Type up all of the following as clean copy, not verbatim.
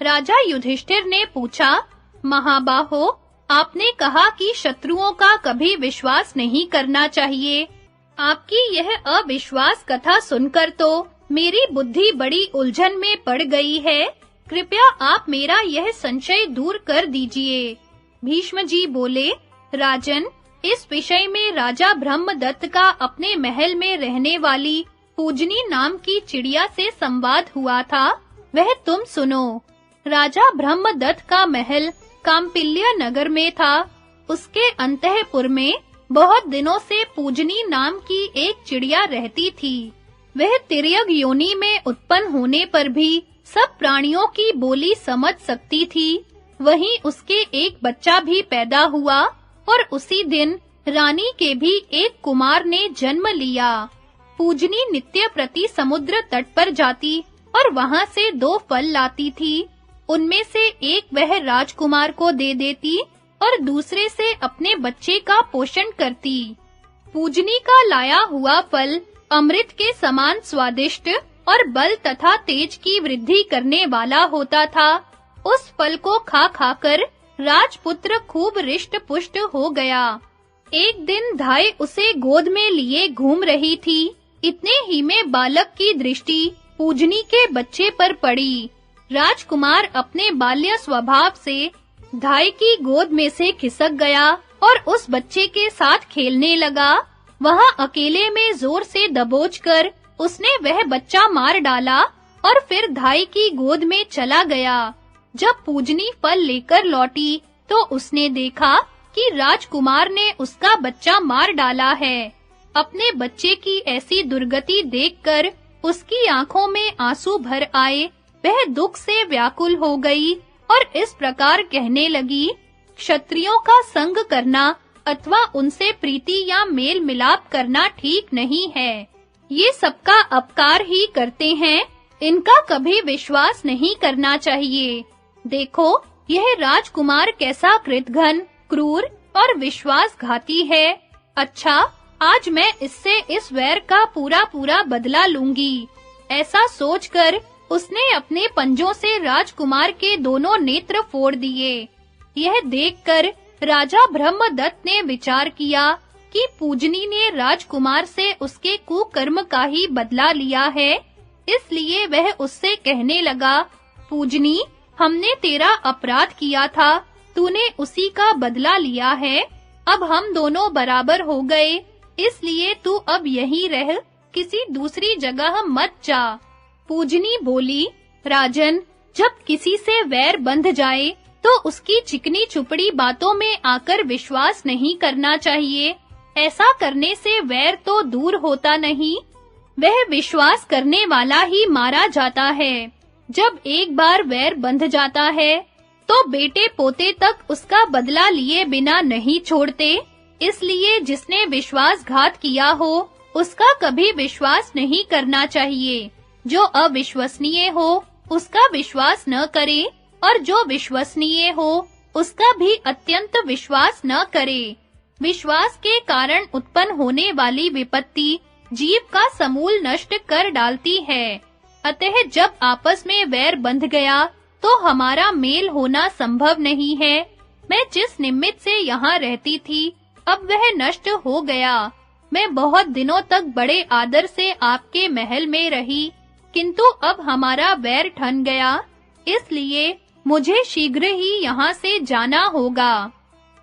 राजा युधिष्ठिर ने पूछा, महाबाहो, आपने कहा कि शत्रुओं का कभी विश्वास नहीं करना चाहिए। आपकी यह अविश्वास कथा सुनकर तो मेरी बुद्धि बड़ी उलझन में पड़ गई है। कृपया आप मेरा यह संशय दूर कर दीजिए। भीष्म जी बोले, राजन, इस विषय में राजा ब्रह्मदत्त का अपने महल में रहने वाली पूजनी नाम की चिड़िया से संवाद हुआ था, वह तुम सुनो। राजा ब्रह्मदत्त का महल काम्पिल्य नगर में था। उसके अंतःपुर में बहुत दिनों से पूजनी नाम की एक चिड़िया रहती थी। वह तिर्यक योनि में उत्पन्न होने पर भी सब प्राणियों की बोली समझ सकती थी। वहीं उसके एक बच्चा भी पैदा हुआ और उसी दिन रानी के भी एक कुमार ने जन्म लिया। पूजनी नित्य प्रति समुद्र तट पर जाती और वहां से 2 फल लाती थी। उनमें से एक वह राजकुमार को दे देती और दूसरे से अपने बच्चे का पोषण करती। पूजनी का लाया हुआ फल अमृत के समान स्वादिष्ट और बल तथा तेज की वृद्धि करने वाला होता था। उस फल को खा खाकर राजपुत्र खूब रिष्ट-पुष्ट हो गया। एक दिन धाय उसे गोद में लिए घूम रही थी। इतने ही में बालक की दृष्टि पूजनी के बच्चे पर पड़ी। राजकुमार अपने बाल्य स्वभाव से धाय की गोद में से खिसक गया और उस बच्चे के साथ खेलने लगा। वहां अकेले में जोर से दबोचकर उसने वह बच्चा मार डाला और फिर धाय की गोद में चला गया। जब पूजनी फल लेकर लौटी तो उसने देखा कि राजकुमार ने उसका बच्चा मार डाला है। अपने बच्चे की ऐसी दुर्गति देखकर उसकी आंखों में आंसू भर आए। वह दुख से व्याकुल हो गई और इस प्रकार कहने लगी, क्षत्रियों का संग करना अथवा उनसे प्रीति या मेल मिलाप करना ठीक नहीं है। ये सबका अपकार ही करते हैं। इनका कभी विश्वास नहीं करना चाहिए। देखो, यह राजकुमार कैसा कृतघ्न, क्रूर और विश्वासघाती है। अच्छा, आज मैं इससे इस वैर का पूरा बदला लूंगी। ऐसा सोचकर उसने अपने पंजों से राजकुमार के दोनों नेत्र फोड़ दिए। यह देखकर राजा ब्रह्मदत्त ने विचार किया कि पूजनी ने राजकुमार से उसके कुकर्म का ही बदला लिया है। इसलिए वह उससे कहने लगा, पूजनी, हमने तेरा अपराध किया था, तूने उसी का बदला लिया है। अब हम दोनों बराबर हो गए, इसलिए तू अब यहीं रह, किसी दूसरी जगह मत जा। पूजनी बोली, राजन, जब किसी से वैर बंध जाए तो उसकी चिकनी चुपड़ी बातों में आकर विश्वास नहीं करना चाहिए। ऐसा करने से वैर तो दूर होता नहीं, वह विश्वास करने वाला ही मारा जाता है। जब एक बार वैर बंध जाता है तो बेटे पोते तक उसका बदला लिए बिना नहीं छोड़ते। इसलिए जिसने विश्वासघात किया हो उसका कभी विश्वास नहीं करना चाहिए। जो अविश्वसनीय हो उसका विश्वास न करे और जो विश्वसनीय हो उसका भी अत्यंत विश्वास न करे। विश्वास के कारण उत्पन्न होने वाली विपत्ति जीव का समूल नष्ट कर डालती है। अतः जब आपस में वैर बंध गया तो हमारा मेल होना संभव नहीं है। मैं जिस निमित्त से यहाँ रहती थी अब वह नष्ट हो गया। मैं बहुत दिनों तक बड़े आदर से आपके महल में रही, किंतु अब हमारा वैर ठन गया, इसलिए मुझे शीघ्र ही यहाँ से जाना होगा।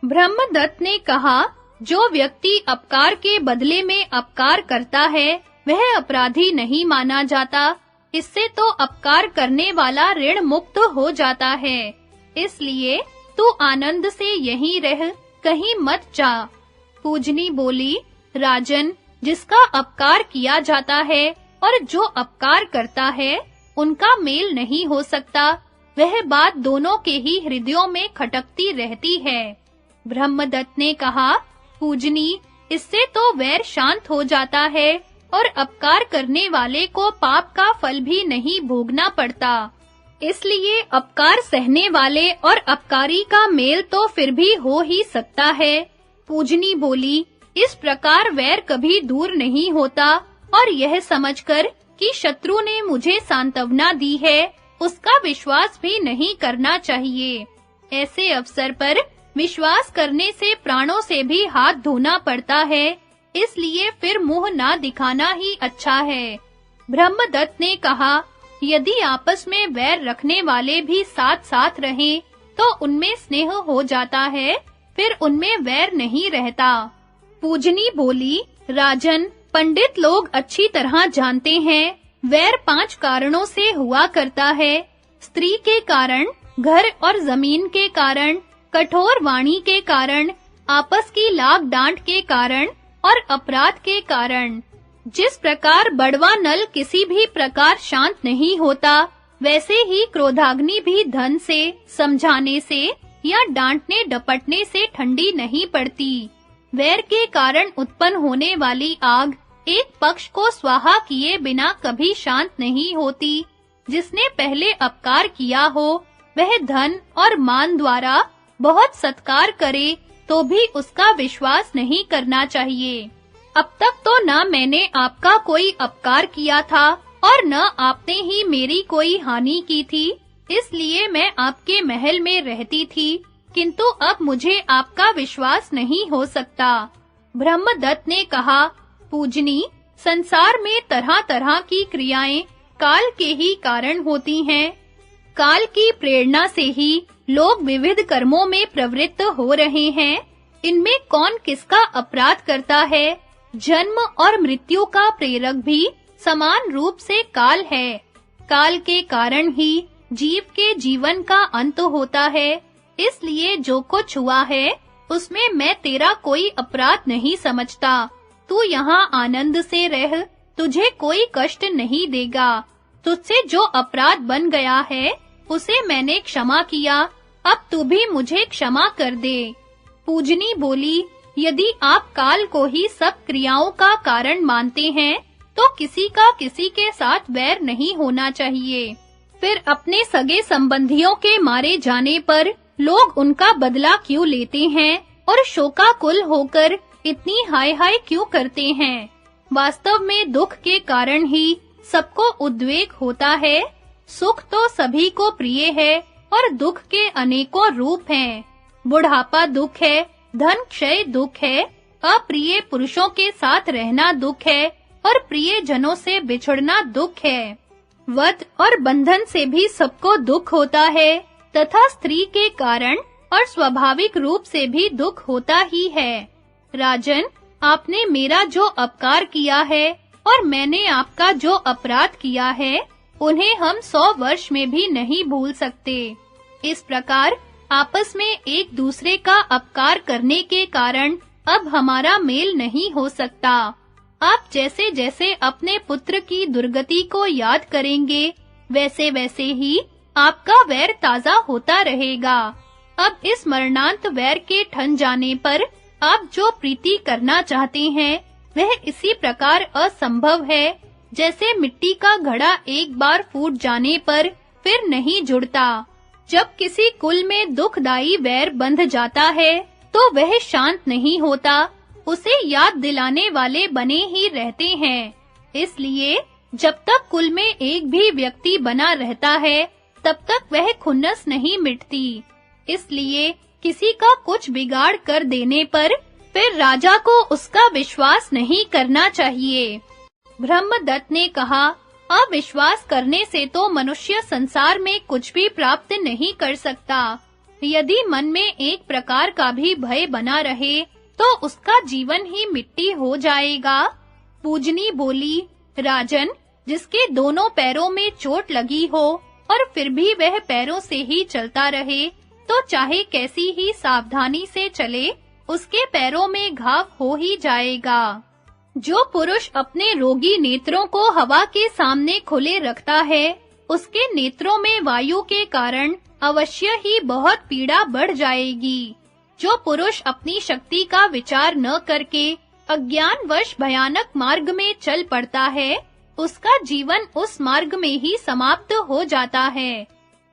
ब्रह्मदत्त ने कहा, जो व्यक्ति अपकार के बदले में अपकार करता है वह अपराधी नहीं माना जाता। इससे तो अपकार करने वाला ऋण मुक्त हो जाता है। इसलिए तू आनंद से यहीं रह, कहीं मत जा। पूजनी बोली, राजन, जिसका अपकार किया जाता है और जो अपकार करता है उनका मेल नहीं हो सकता, वह बात दोनों के ही हृदयों में खटकती रहती है। ब्रह्मदत्त ने कहा, पूजनी, इससे तो वैर शांत हो जाता है और अपकार करने वाले को पाप का फल भी नहीं भोगना पड़ता। इसलिए अपकार सहने वाले और अपकारी का मेल तो फिर भी हो ही सकता है। पूजनी बोली, इस प्रकार वैर कभी दूर नहीं होता और यह समझकर कि शत्रु ने मुझे सांत्वना दी है, उसका विश्वास भी नहीं करना चाहिए। ऐसे अवसर पर विश्वास करने से प्राणों से भी हाथ धोना पड़ता है, इसलिए फिर मुंह ना दिखाना ही अच्छा है। ब्रह्मदत्त ने कहा, यदि आपस में वैर रखने वाले भी साथ-साथ रहें, तो उनमें स्नेह हो जाता है, फिर उनमें वैर नहीं रहता। पूजनी बोली, राजन, पंडित लोग अच्छी तरह जानते हैं, वैर 5 कारणों से हुआ करता है। स्त्री के कारण, घर और जमीन के कारण, कठोर वाणी के कारण, आपस की लाग डांट के कारण और अपराध के कारण। जिस प्रकार बड़वा नल किसी भी प्रकार शांत नहीं होता, वैसे ही क्रोधाग्नि भी धन से, समझाने से या डांटने डपटने से ठंडी नहीं पड़ती। वैर के कारण उत्पन्न होने वाली आग एक पक्ष को स्वाहा किए बिना कभी शांत नहीं होती। जिसने पहले अपकार किया हो, वह धन और मान द्वारा बहुत सत्कार करे तो भी उसका विश्वास नहीं करना चाहिए। अब तक तो न मैंने आपका कोई अपकार किया था और न आपने ही मेरी कोई हानि की थी, इसलिए मैं आपके महल में रहती थी, किंतु अब मुझे आपका विश्वास नहीं हो सकता। ब्रह्मदत्त ने कहा, पूजनी, संसार में तरह-तरह की क्रियाएं काल के ही कारण होती हैं। काल की प्रेरणा से ही लोग विविध कर्मों में प्रवृत्त हो रहे हैं। इनमें कौन किसका अपराध करता है? जन्म और मृत्यु का प्रेरक भी समान रूप से काल है। काल के कारण ही जीव के जीवन का अंत होता है। इसलिए जो कुछ हुआ है, उसमें मैं तेरा कोई अपराध नहीं समझता। तू यहाँ आनंद से रह, तुझे कोई कष्ट नहीं देगा। तुझसे जो अपराध बन गया है, उसे मैंने क्षमा किया, अब तू भी मुझे क्षमा कर दे। पूजनी बोली, यदि आप काल को ही सब क्रियाओं का कारण मानते हैं, तो किसी का किसी के साथ वैर नहीं होना चाहिए। फिर अपने सगे संबंधियों के मारे जाने पर लोग उनका बदला क्यों लेते हैं और शोकाकुल होकर इतनी हाय हाय क्यों करते हैं? वास्तव में दुख के कारण ही सबको उद्वेग होता है। सुख तो सभी को प्रिय है और दुख के अनेकों रूप हैं। बुढ़ापा दुख है, धन क्षय दुख है, अप्रिय पुरुषों के साथ रहना दुख है और प्रिय जनों से बिछड़ना दुख है। वध और बंधन से भी सबको दुख होता है तथा स्त्री के कारण और स्वाभाविक रूप से भी दुख होता ही है। राजन, आपने मेरा जो अपकार किया है और मैंने आपका जो अपराध किया है, उन्हें हम 100 वर्ष में भी नहीं भूल सकते। इस प्रकार आपस में एक दूसरे का अपकार करने के कारण अब हमारा मेल नहीं हो सकता। आप जैसे-जैसे अपने पुत्र की दुर्गति को याद करेंगे, वैसे-वैसे ही आपका वैर ताजा होता रहेगा। अब इस मरणांत वैर के ठन जाने पर आप जो प्रीति करना चाहते हैं, वह इसी प्रकार असंभव है, जैसे मिट्टी का घड़ा एक बार फूट जाने पर फिर नहीं जुड़ता। जब किसी कुल में दुखदाई वैर बंध जाता है, तो वह शांत नहीं होता, उसे याद दिलाने वाले बने ही रहते हैं। इसलिए जब तक कुल में एक भी व्यक्ति बना रहता है, तब तक वह खुन्नस नहीं मिटती। इसलिए किसी का कुछ बिगाड़ कर देने पर फिर राजा को उसका विश्वास नहीं करना चाहिए। ब्रह्मदत्त ने कहा, अविश्वास करने से तो मनुष्य संसार में कुछ भी प्राप्त नहीं कर सकता। यदि मन में एक प्रकार का भी भय बना रहे, तो उसका जीवन ही मिट्टी हो जाएगा। पूजनी बोली, राजन, जिसके दोनों पैरों में चोट लगी हो और फिर भी वह पैरों से ही चलता रहे, तो चाहे कैसी ही सावधानी से चले, उसके पैरों में घाव हो ही जाएगा। जो पुरुष अपने रोगी नेत्रों को हवा के सामने खुले रखता है, उसके नेत्रों में वायु के कारण अवश्य ही बहुत पीड़ा बढ़ जाएगी। जो पुरुष अपनी शक्ति का विचार न करके अज्ञानवश भयानक मार्ग में चल पड़ता है, उसका जीवन उस मार्ग में ही समाप्त हो जाता है।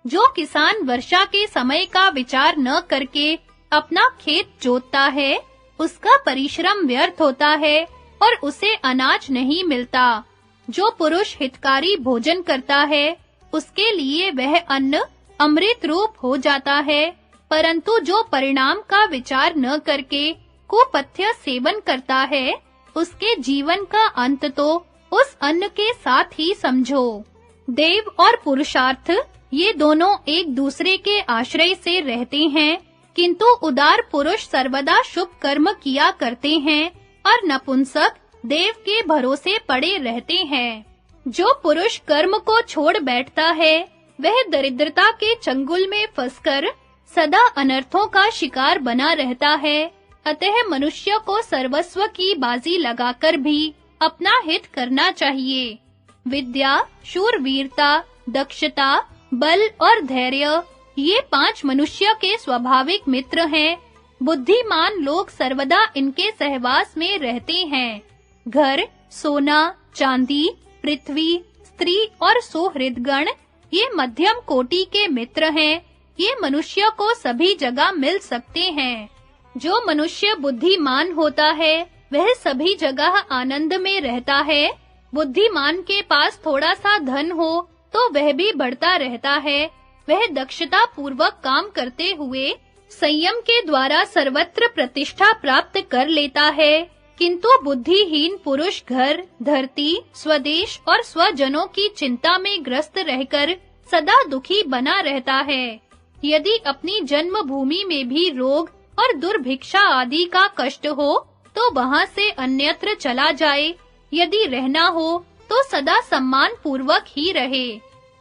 जो किसान वर्षा के समय का विचार न करके अपना खेत जोतता है, उसका परिश्रम व्यर्थ होता है और उसे अनाज नहीं मिलता। जो पुरुष हितकारी भोजन करता है, उसके लिए वह अन्न अमृत रूप हो जाता है, परंतु जो परिणाम का विचार न करके कुपथ्य सेवन करता है, उसके जीवन का अंत तो उस अन्न के साथ ही समझो। देव और पुरुषार्थ ये दोनों एक दूसरे के आश्रय से रहते हैं, किंतु उदार पुरुष सर्वदा शुभ कर्म किया करते हैं और नपुंसक देव के भरोसे पड़े रहते हैं। जो पुरुष कर्म को छोड़ बैठता है, वह दरिद्रता के चंगुल में फंसकर सदा अनर्थों का शिकार बना रहता है। अतः मनुष्य को सर्वस्व की बाजी लगाकर भी अपना हित करना चाहिए। विद्या, शूरवीरता, दक्षता, बल और धैर्य ये 5 मनुष्य के स्वाभाविक मित्र हैं। बुद्धिमान लोग सर्वदा इनके सहवास में रहते हैं। घर, सोना, चांदी, पृथ्वी, स्त्री और सुहृदगण ये मध्यम कोटि के मित्र हैं। ये मनुष्य को सभी जगह मिल सकते हैं। जो मनुष्य बुद्धिमान होता है, वह सभी जगह आनंद में रहता है। बुद्धिमान के पास थोड़ा सा धन हो तो वह भी बढ़ता रहता है। वह दक्षता पूर्वक काम करते हुए संयम के द्वारा सर्वत्र प्रतिष्ठा प्राप्त कर लेता है, किंतु बुद्धिहीन पुरुष घर, धरती, स्वदेश और स्वजनों की चिंता में ग्रस्त रहकर सदा दुखी बना रहता है। यदि अपनी जन्मभूमि में भी रोग और दुर्भिक्षा आदि का कष्ट हो तो वहां से अन्यत्र चला जाए। यदि रहना हो तो सदा सम्मान पूर्वक ही रहे।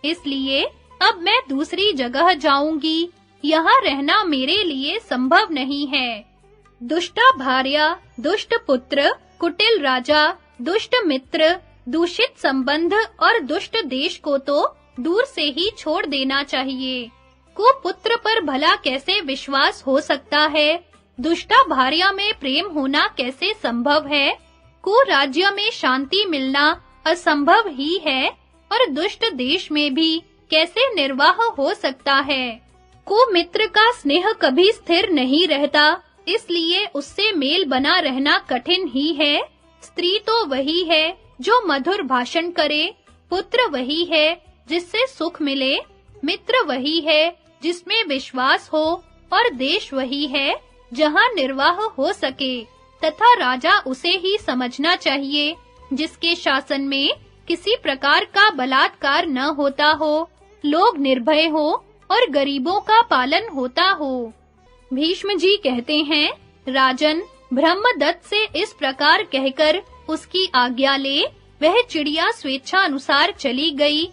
इसलिए अब मैं दूसरी जगह जाऊंगी। यहाँ रहना मेरे लिए संभव नहीं है। दुष्टा भार्या, दुष्ट पुत्र, कुटिल राजा, दुष्ट मित्र, दूषित संबंध और दुष्ट देश को तो दूर से ही छोड़ देना चाहिए। कुपुत्र पर भला कैसे विश्वास हो सकता है? दुष्टा भार्या में प्रेम होना कैसे संभव है? कुराज्य में शांति मिलना असंभव ही है और दुष्ट देश में भी कैसे निर्वाह हो सकता है? कुमित्र का स्नेह कभी स्थिर नहीं रहता, इसलिए उससे मेल बना रहना कठिन ही है। स्त्री तो वही है जो मधुर भाषण करे, पुत्र वही है जिससे सुख मिले, मित्र वही है जिसमें विश्वास हो और देश वही है जहां निर्वाह हो सके, तथा राजा उसे ही समझना चाहिए जिसके शासन में किसी प्रकार का बलात्कार न होता हो, लोग निर्भय हो और गरीबों का पालन होता हो। भीष्म जी कहते हैं, राजन, ब्रह्मदत्त से इस प्रकार कहकर उसकी आज्ञा ले वह चिड़िया स्वेच्छा अनुसार चली गई